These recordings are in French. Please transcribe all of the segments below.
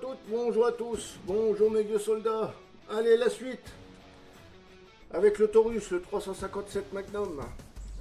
toutes, bonjour à tous, bonjour mes vieux soldats. Allez, la suite. Avec le Taurus, le 357 Magnum,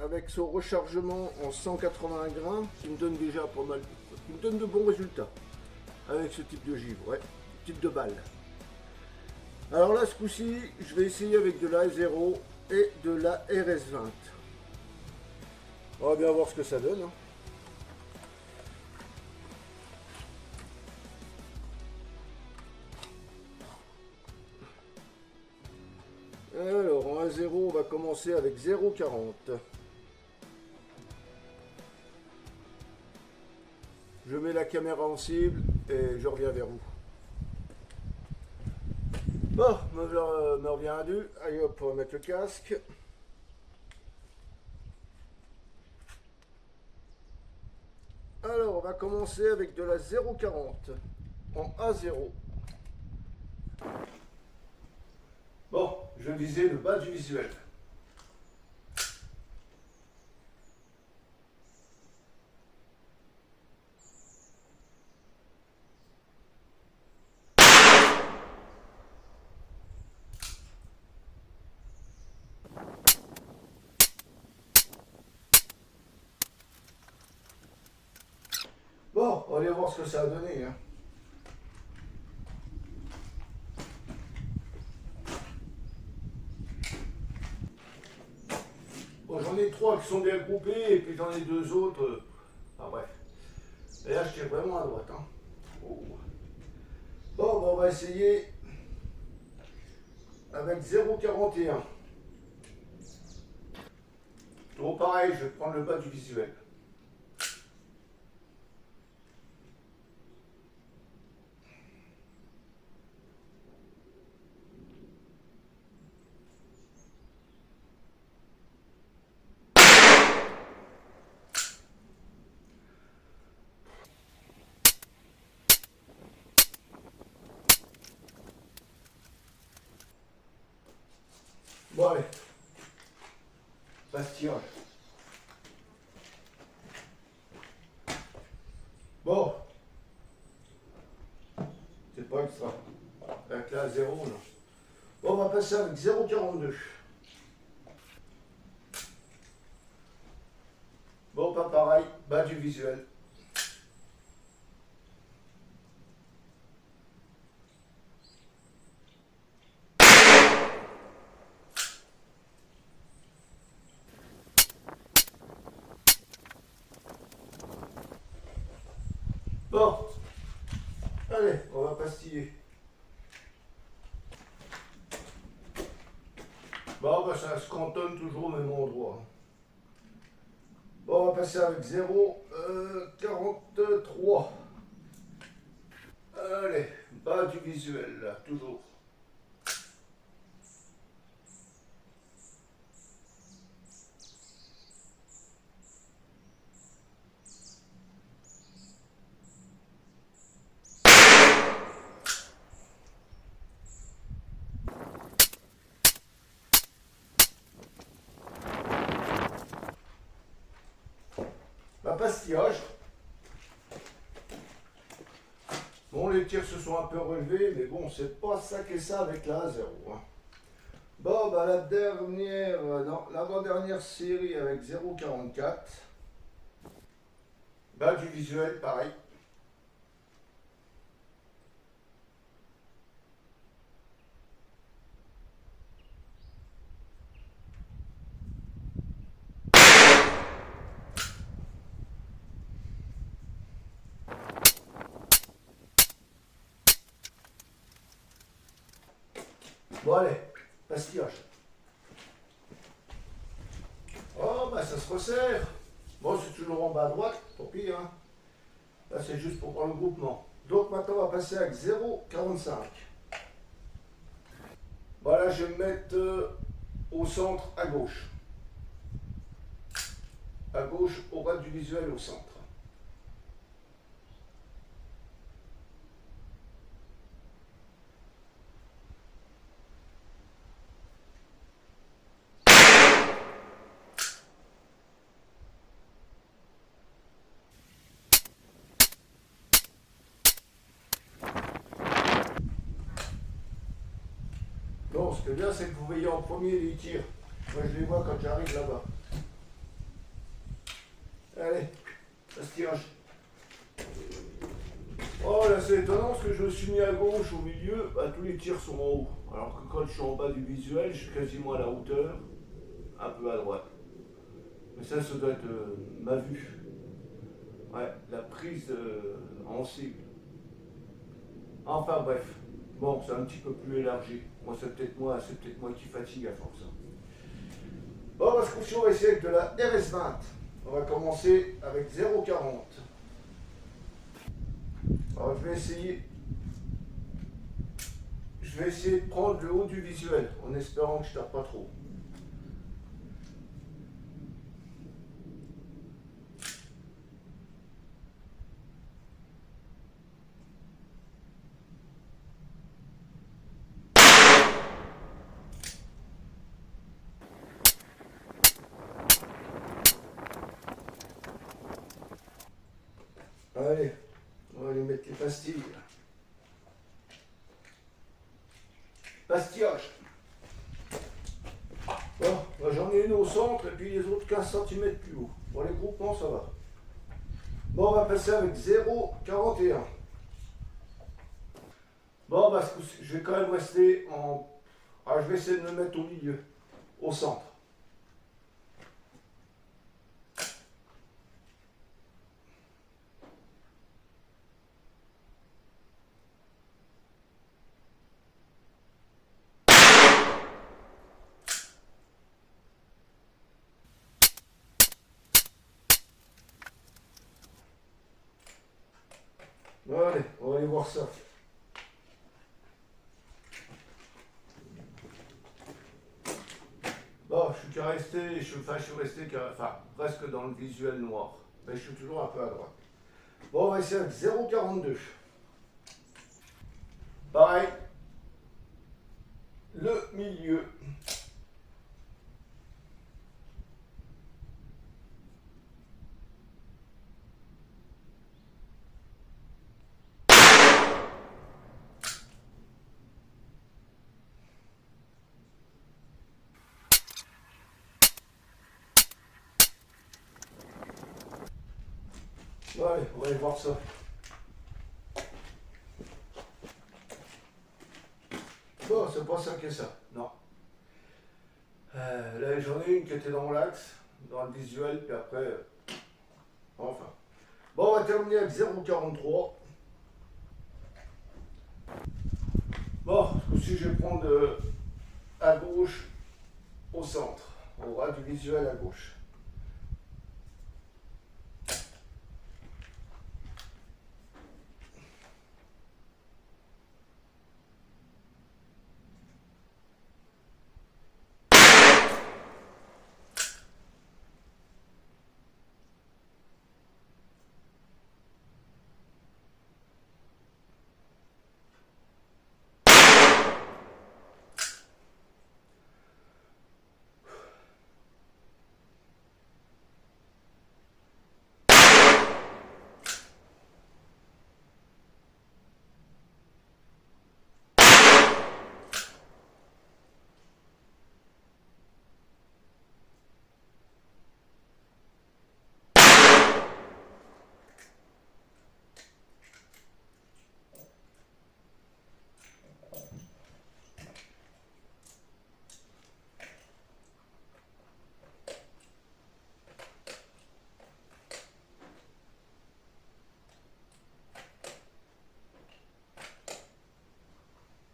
avec son rechargement en 180 grains, qui me donne déjà pas mal, qui me donne de bons résultats. Avec ce type de givre, ouais, type de balle. Alors là, ce coup-ci, je vais essayer avec de la S0 et de la RS20. On va bien voir ce que ça donne. Hein. Alors, en 1-0, on va commencer avec 0,40. Je mets la caméra en cible et je reviens vers vous. Bon, me revient à deux. Allez hop, on va mettre le casque. Alors, on va commencer avec de la 0,40 en A0. Bon, je visais le bas du visuel. Bon, on va aller voir ce que ça a donné. Hein. Bon, j'en ai trois qui sont bien groupés et puis j'en ai deux autres. Enfin bref. Et là, je tire vraiment à droite. Hein. Oh. Bon, on va essayer avec 0,41. Toujours pareil, je vais prendre le bas du visuel. Bon, allez. Bastillage. Bon. C'est pas extra. Avec la 0, là. Bon, on va passer avec 0,42. Bon, pas pareil. Bas du visuel. Bon. Allez, on va pastiller. Bon, bah, ça se cantonne toujours au même endroit. Bon, on va passer avec 0,43. Allez, bas du visuel, là, toujours. Pastillage. Bon, les tirs se sont un peu relevés, mais bon, c'est pas ça que ça avec la A0. Hein. Bon, bah la dernière, non, l'avant-dernière série avec 0,44. Bas du visuel, pareil. Bon, allez, pastillage. Oh, bah ça se resserre. Bon, c'est toujours en bas à droite, tant pis, hein. Là, c'est juste pour prendre le groupement. Donc maintenant, on va passer avec 0,45. Voilà, je vais me mettre au centre à gauche. À gauche, au bas du visuel, au centre. Bon, ce que bien, c'est que vous voyez en premier les tirs. Moi, je les vois quand j'arrive là-bas. Allez, pastillage. Oh, là, c'est étonnant parce que je me suis mis à gauche, au milieu, bah, tous les tirs sont en haut. Alors que quand je suis en bas du visuel, je suis quasiment à la hauteur, un peu à droite. Mais ça doit être ma vue. Ouais, la prise en cible. Enfin bref, bon, c'est un petit peu plus élargi. Moi, c'est peut-être moi qui fatigue à force. Bon, parce que on va essayer avec de la RS20. On va commencer avec 0,40. Alors, je vais essayer de prendre le haut du visuel, en espérant que je tape pas trop. Allez, on va aller mettre les pastilles. Pastillage. Bon, moi j'en ai une au centre et puis les autres 15 cm plus haut. Pour les groupements, ça va. Bon, on va passer avec 0,41. Bon, parce que je vais quand même rester en... Ah, je vais essayer de me mettre au milieu, au centre. Allez, on va aller voir ça. Bon, je suis resté, presque dans le visuel noir. Mais je suis toujours un peu à droite. Bon, on va essayer avec 0,42. Pareil, le milieu. Allez, on va aller voir ça. Bon, c'est pas ça que ça, non. Là, j'en ai une qui était dans l'axe, dans le visuel, puis après... enfin. Bon, on va terminer avec 0,43. Bon, aussi je vais prendre à gauche, au centre, au ras du visuel à gauche.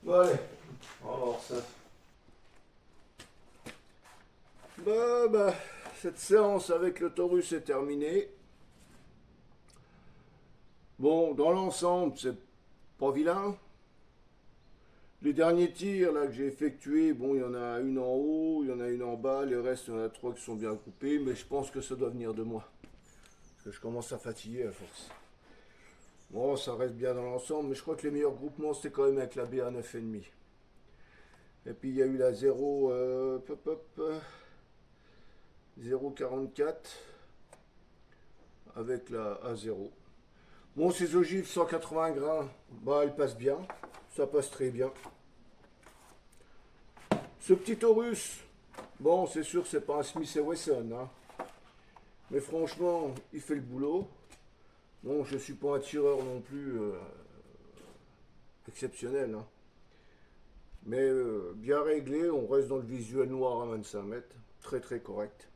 Bon, allez, on va voir ça. Bah, cette séance avec le Taurus est terminée. Bon, dans l'ensemble, c'est pas vilain. Les derniers tirs là que j'ai effectués, bon, il y en a une en haut, il y en a une en bas, les restes, il y en a 3 qui sont bien groupés, mais je pense que ça doit venir de moi. Parce que je commence à fatiguer à force. Bon, ça reste bien dans l'ensemble, mais je crois que les meilleurs groupements, c'était quand même avec la BA 9,5. Et puis il y a eu la 0,44 avec la A0. Bon, ces ogives 180 grains, bah, elles passent bien. Ça passe très bien. Ce petit Taurus, bon, c'est sûr, c'est pas un Smith et Wesson, hein. Mais franchement, il fait le boulot. Bon, je suis pas un tireur non plus exceptionnel, hein. Mais bien réglé, on reste dans le visuel noir à 25 mètres. Très très correct.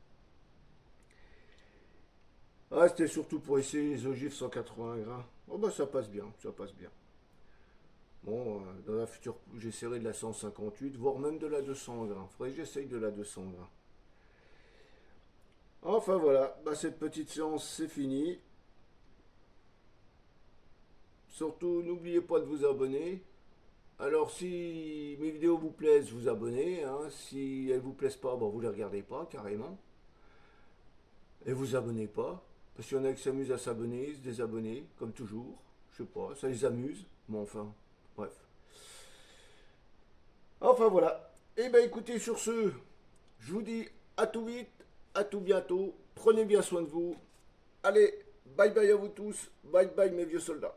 Ah, c'était surtout pour essayer les ogives 180 grains. Oh bah ça passe bien, ça passe bien. Bon, dans la future, j'essaierai de la 158, voire même de la 200 grains. Faudrait que j'essaye de la 200 grains. Enfin voilà, bah, cette petite séance c'est fini. Surtout, n'oubliez pas de vous abonner. Alors si mes vidéos vous plaisent, vous abonnez, hein. Si elles vous plaisent pas, bah, vous les regardez pas carrément. Et vous abonnez pas. Parce qu'il y en a qui s'amusent à s'abonner, se désabonner, comme toujours. Je sais pas, ça les amuse. Mais enfin, bref. Enfin voilà. Et ben écoutez, sur ce, je vous dis à tout vite, à tout bientôt. Prenez bien soin de vous. Allez, bye bye à vous tous. Bye bye mes vieux soldats.